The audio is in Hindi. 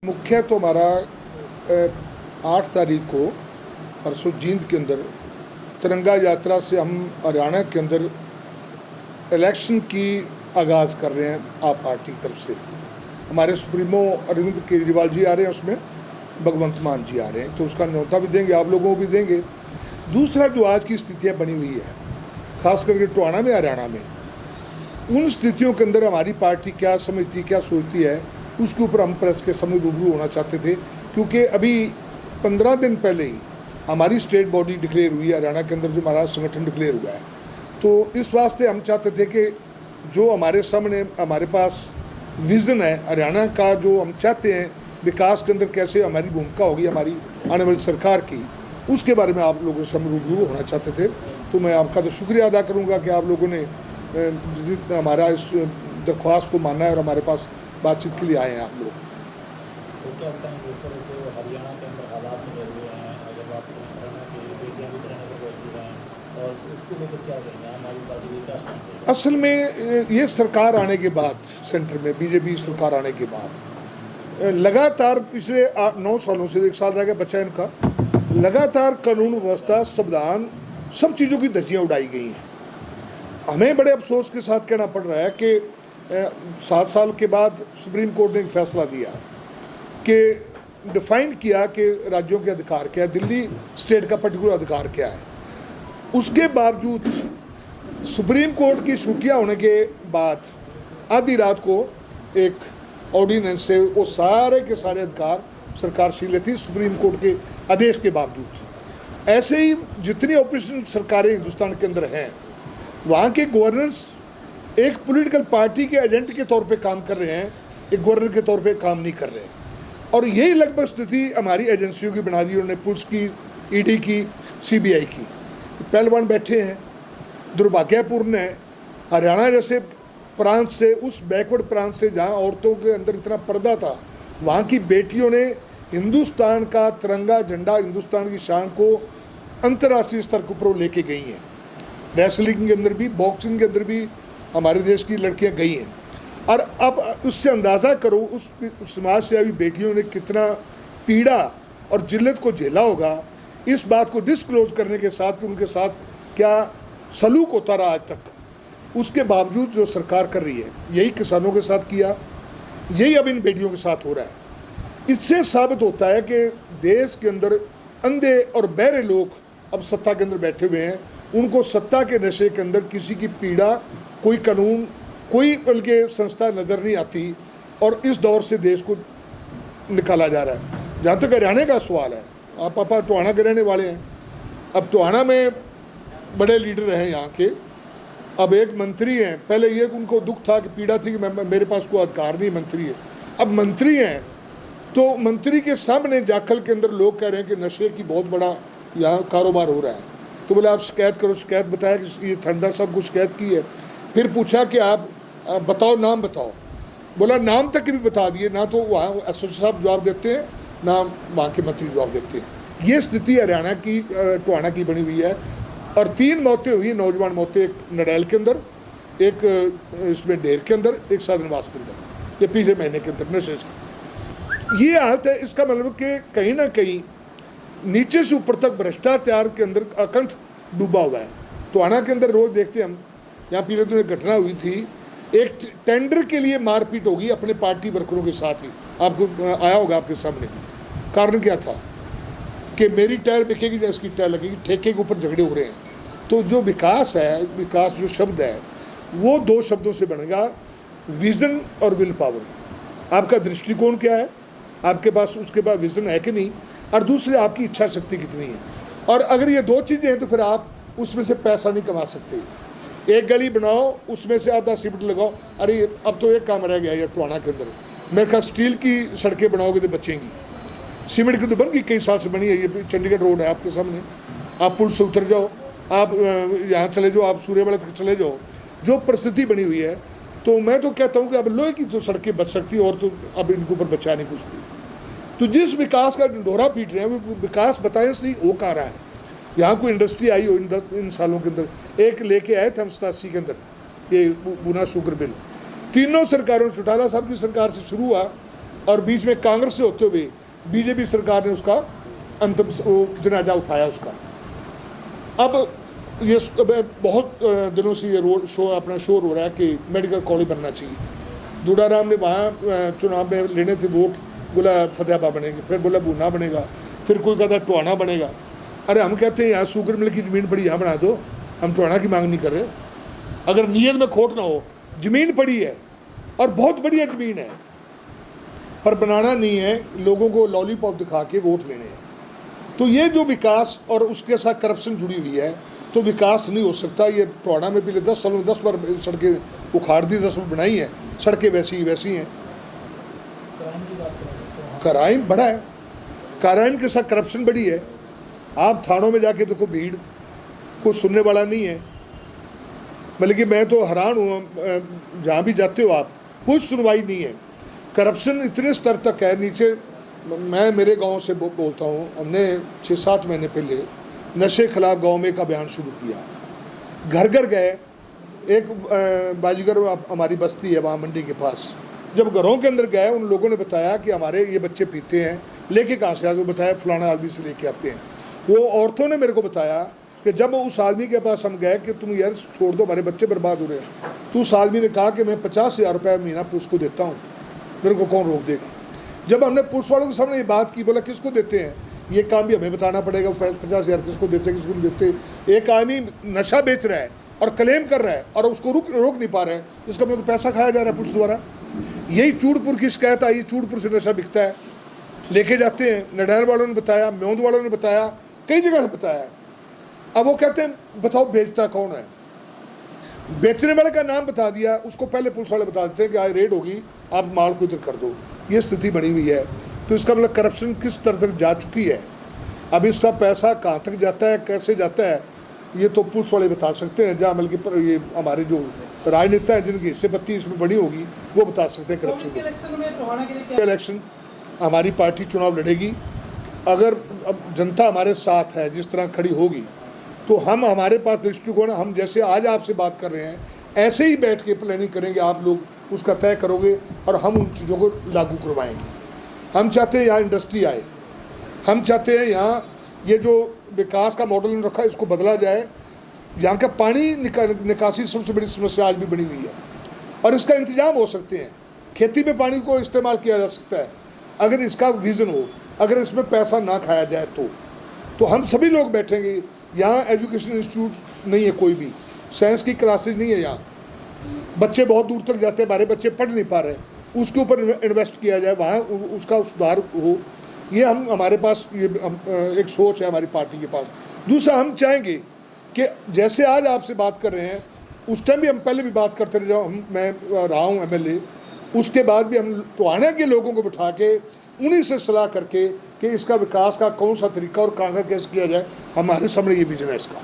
मुख्य तो हमारा 8 तारीख को परसों जींद के अंदर तिरंगा यात्रा से हम हरियाणा के अंदर इलेक्शन की आगाज़ कर रहे हैं। आप पार्टी की तरफ से हमारे सुप्रीमो अरविंद केजरीवाल जी आ रहे हैं, उसमें भगवंत मान जी आ रहे हैं, तो उसका न्योता भी देंगे, आप लोगों को भी देंगे। दूसरा, जो आज की स्थितियाँ बनी हुई है खास करके टोहाना में, हरियाणा में, उन स्थितियों के अंदर हमारी पार्टी क्या समझती, क्या सोचती है, उसके ऊपर हम प्रेस के सामने रूबरू होना चाहते थे। क्योंकि अभी 15 दिन पहले ही हमारी स्टेट बॉडी डिक्लेयर हुई है, हरियाणा के अंदर जो हमारा संगठन डिक्लेयर हुआ है। तो इस वास्ते हम चाहते थे कि जो हमारे सामने हमारे पास विज़न है हरियाणा का, जो हम चाहते हैं विकास के अंदर कैसे हमारी भूमिका होगी हमारी आने वाली सरकार की, उसके बारे में आप लोगों से हम रूबरू होना चाहते थे। तो मैं आपका तो शुक्रिया अदा करूँगा कि आप लोगों ने हमारा इस दरख्वास्त को माना है और हमारे पास बातचीत के लिए आए हैं आप लोग। तो क्या लगता है हरियाणा के अंदर हालात चल रहे हैं, अगर बात करें हरियाणा की बेटियां भी रहने को बोल रहे हैं, और उसको लेकर क्या करेंगे हमारी पार्टी क्या स्टैंड है? असल में ये सरकार आने के बाद, सेंटर में बीजेपी सरकार आने के बाद लगातार पिछले 9 सालों से, 1 साल रह गया बच्चा इनका, लगातार कानून व्यवस्था, संविधान, सब चीज़ों की धज्जियाँ उड़ाई गई हैं। हमें बड़े अफसोस के साथ कहना पड़ रहा है कि 7 साल के बाद सुप्रीम कोर्ट ने एक फैसला दिया कि डिफाइन किया कि राज्यों के अधिकार क्या है, दिल्ली स्टेट का पर्टिकुलर अधिकार क्या है। उसके बावजूद सुप्रीम कोर्ट की छुट्टियां होने के बाद आधी रात को एक ऑर्डिनेंस से वो सारे के सारे अधिकार सरकार छीन लेती, सुप्रीम कोर्ट के आदेश के बावजूद। ऐसे ही जितनी ऑपरेशन सरकारें हिंदुस्तान के अंदर हैं, वहाँ के गवर्नर्स एक पॉलिटिकल पार्टी के एजेंट के तौर पे काम कर रहे हैं, एक गवर्नर के तौर पे काम नहीं कर रहे। और यही लगभग स्थिति हमारी एजेंसियों की बना दी उन्होंने, पुलिस की, ईडी की, सीबीआई की। पहलवान बैठे हैं, दुर्भाग्यपूर्ण है हरियाणा जैसे प्रांत से, उस बैकवर्ड प्रांत से जहाँ औरतों के अंदर इतना पर्दा था, वहाँ की बेटियों ने हिंदुस्तान का तिरंगा झंडा, हिंदुस्तान की शान को अंतर्राष्ट्रीय स्तर के ऊपर लेके गई हैं। रेसलिंग के अंदर भी, बॉक्सिंग के अंदर भी हमारे देश की लड़कियां गई हैं। और अब उससे अंदाज़ा करो उस समाज से अभी बेटियों ने कितना पीड़ा और जिल्लत को झेला होगा, इस बात को डिस्क्लोज करने के साथ कि उनके साथ क्या सलूक होता रहा आज तक। उसके बावजूद जो सरकार कर रही है, यही किसानों के साथ किया, यही अब इन बेटियों के साथ हो रहा है। इससे साबित होता है कि देश के अंदर अंधे और बहरे लोग अब सत्ता के अंदर बैठे हुए हैं। उनको सत्ता के नशे के अंदर किसी की पीड़ा, कोई कानून, कोई बल्कि संस्था नज़र नहीं आती, और इस दौर से देश को निकाला जा रहा है। जहाँ तक हरियाणा का सवाल है, आप पापा टोहाना के रहने वाले हैं। अब टोहाना में बड़े लीडर हैं यहाँ के, अब एक मंत्री हैं। पहले ये उनको दुख था कि पीड़ा थी कि मेरे पास कोई अधिकार नहीं, मंत्री है। अब मंत्री हैं तो मंत्री के सामने जाखल के अंदर लोग कह रहे हैं कि नशे की बहुत बड़ा यहाँ कारोबार हो रहा है। तो बोले आप शिकायत करो, शिकायत बताया कि ये थानेदार साहब को शिकायत की है। फिर पूछा कि आप बताओ, नाम बताओ। बोला नाम तक भी बता दिए, ना तो वहाँ एसओसी साहब जवाब देते हैं, ना वहाँ के मंत्री जवाब देते हैं। ये स्थिति हरियाणा की, टोहाना की बनी हुई है। और 3 मौतें हुई, नौजवान मौतें, एक नड़ैल के अंदर, एक इसमें ढेर के अंदर, एक साधनवास के अंदर, ये पिछले महीने के अंदर नशे से। ये हालत है। इसका मतलब कि कहीं ना कहीं नीचे से ऊपर तक भ्रष्टाचार के अंदर अकंठ डूबा हुआ है। टोहाना के अंदर रोज़ देखते हम, यहाँ पिछले दिनों एक घटना हुई थी, एक टेंडर के लिए मारपीट होगी अपने पार्टी वर्करों के साथ ही, आपको आया होगा आपके सामने। कारण क्या था कि मेरी टायर बिकेगी या इसकी टायर लगेगी, ठेके के ऊपर झगड़े हो रहे हैं। तो जो विकास है, विकास जो शब्द है वो 2 शब्दों से बनेगा, विज़न और विल पावर। आपका दृष्टिकोण क्या है, आपके पास उसके बाद विज़न है कि नहीं, और दूसरे आपकी इच्छा शक्ति कितनी है। और अगर ये 2 चीज़ें हैं तो फिर आप उसमें से पैसा नहीं कमा सकते। एक गली बनाओ, उसमें से आधा सीमेंट लगाओ, अरे अब तो एक काम रह गया यार टोहाना के अंदर, मेरे ख्याल स्टील की सड़कें बनाओगे तो बचेंगी, सीमेंट की तो बन गई, कई साल से बनी है। ये चंडीगढ़ रोड है आपके सामने, आप पुल से उतर जाओ, आप यहाँ चले जाओ, आप सूर्यवाला तक चले जाओ, जो परिस्थिति बनी हुई है। तो मैं तो कहता हूँ कि अब लोहे की तो सड़कें बच सकती है, और तो अब इनके ऊपर बचा नहीं कुछ भी। तो जिस विकास का ढिंढोरा पीट रहे हैं वो विकास बताएं सही हो कहाँ रहा है। यहाँ कोई इंडस्ट्री आई हो इन सालों के अंदर। एक लेके आए थे हम 87 के अंदर ये पूना शुगर बिल, तीनों सरकारों से, चौटाला साहब की सरकार से शुरू हुआ और बीच में कांग्रेस से होते हुए बीजेपी सरकार ने उसका अंतिम जनाजा उठाया उसका। अब ये बहुत दिनों से ये रोड शो अपना शोर हो रहा है कि मेडिकल कॉलेज बनना चाहिए। दूडाराम ने वहाँ चुनाव में लेने थे वोट, बोला फतेहाबाद बनेंगे, फिर बोला बूना बनेगा, फिर कोई कहता टोहाना बनेगा। अरे हम कहते हैं यहाँ शुगर मिल की ज़मीन पड़ी यहाँ बना दो, हम टोहाना की मांग नहीं कर रहे। अगर नीयत में खोट ना हो, ज़मीन पड़ी है और बहुत बढ़िया ज़मीन है, पर बनाना नहीं है, लोगों को लॉलीपॉप दिखा के वोट लेने हैं। तो ये जो विकास और उसके साथ करप्शन जुड़ी हुई है, तो विकास नहीं हो सकता। ये टोहाना में पिछले 10 सालों में 10 बार सड़कें उखाड़ दी, 10 बार बनाई हैं, सड़कें वैसी हैं। क्राइम बढ़ा है, क्राइम के साथ करप्शन बढ़ी है। आप थानों में जाके देखो भीड़, कोई सुनने वाला नहीं है। बल्कि मैं तो हैरान हूँ, जहाँ भी जाते हो आप, कोई सुनवाई नहीं है। करप्शन इतने स्तर तक है नीचे। मैं मेरे गांव से बोलता हूँ, हमने 6-7 महीने पहले नशे खिलाफ गांव में एक अभियान शुरू किया। घर घर गए, एक बाजीगर हमारी बस्ती है वहाँ मंडी के पास। जब घरों के अंदर गए, उन लोगों ने बताया कि हमारे ये बच्चे पीते हैं, लेके कहाँ से आते? बताया फलाना आदमी से लेके आते हैं। वो औरतों ने मेरे को बताया कि जब उस आदमी के पास हम गए कि तुम यार छोड़ दो, हमारे बच्चे बर्बाद हो रहे हैं, तो उस आदमी ने कहा कि मैं 50,000 रुपये महीना पुलिस को देता हूँ, मेरे को कौन रोक देगा। जब हमने पुलिस वालों के सामने ये बात की, बोला किसको देते हैं, ये काम भी हमें बताना पड़ेगा, 50,000 किसको देते हैं किसको नहीं देते। एक आदमी नशा बेच रहा है और क्लेम कर रहा है और उसको रोक नहीं पा रहा है, इसका मतलब पैसा खाया जा रहा है पुलिस द्वारा। यही चूड़पुर की शिकायत आई, चूड़पुर से नशा बिकता है, लेके जाते हैं। नडैल वालों ने बताया, म्योंद वालों ने बताया, कई जगह से बताया। अब वो कहते हैं बताओ बेचता कौन है, बेचने वाले का नाम बता दिया, उसको पहले पुलिस वाले बता देते हैं कि आज रेड होगी, आप माल को इधर कर दो। ये स्थिति बनी हुई है। तो इसका मतलब करप्शन किस तरह तक जा चुकी है। अब इसका पैसा कहाँ तक जाता है, कैसे जाता है, ये तो पुलिस वाले बता सकते हैं। जहाँ बल्कि पर ये हमारे जो राजनेता है जिनकी हिस्से पत्ती इसमें बड़ी होगी, वो बता सकते हैं करप्शन। इलेक्शन हमारी पार्टी चुनाव लड़ेगी। अगर अब जनता हमारे साथ है, जिस तरह खड़ी होगी, तो हम, हमारे पास दृष्टिकोण, हम जैसे आज आपसे बात कर रहे हैं ऐसे ही बैठ के प्लानिंग करेंगे, आप लोग उसका तय करोगे और हम उन चीज़ों को लागू करवाएंगे। हम चाहते हैं यहाँ इंडस्ट्री आए, हम चाहते हैं यहाँ ये जो विकास का मॉडल रखा है इसको बदला जाए। यहाँ का पानी निकासी सबसे बड़ी समस्या आज भी बनी हुई है और इसका इंतजाम हो सकते हैं। खेती में पानी को इस्तेमाल किया जा सकता है अगर इसका विज़न हो, अगर इसमें पैसा ना खाया जाए तो हम सभी लोग बैठेंगे। यहाँ एजुकेशन इंस्टीट्यूट नहीं है, कोई भी साइंस की क्लासेज नहीं है। यहाँ बच्चे बहुत दूर तक जाते हैं, हमारे बच्चे पढ़ नहीं पा रहे, उसके ऊपर इन्वेस्ट किया जाए, वहाँ उसका सुधार हो। ये हमारे पास ये एक सोच है हमारी पार्टी के पास। दूसरा, हम चाहेंगे कि जैसे आज आपसे बात कर रहे हैं, उस टाइम भी हम पहले भी बात करते रहे, जब मैं रहा हूँ MLA, उसके बाद भी हम टोहाना के लोगों को बिठा के उन्हीं से सलाह करके कि इसका विकास का कौन सा तरीका और कहाँ का कैसे किया जाए, हमारे सामने ये विजन है इसका।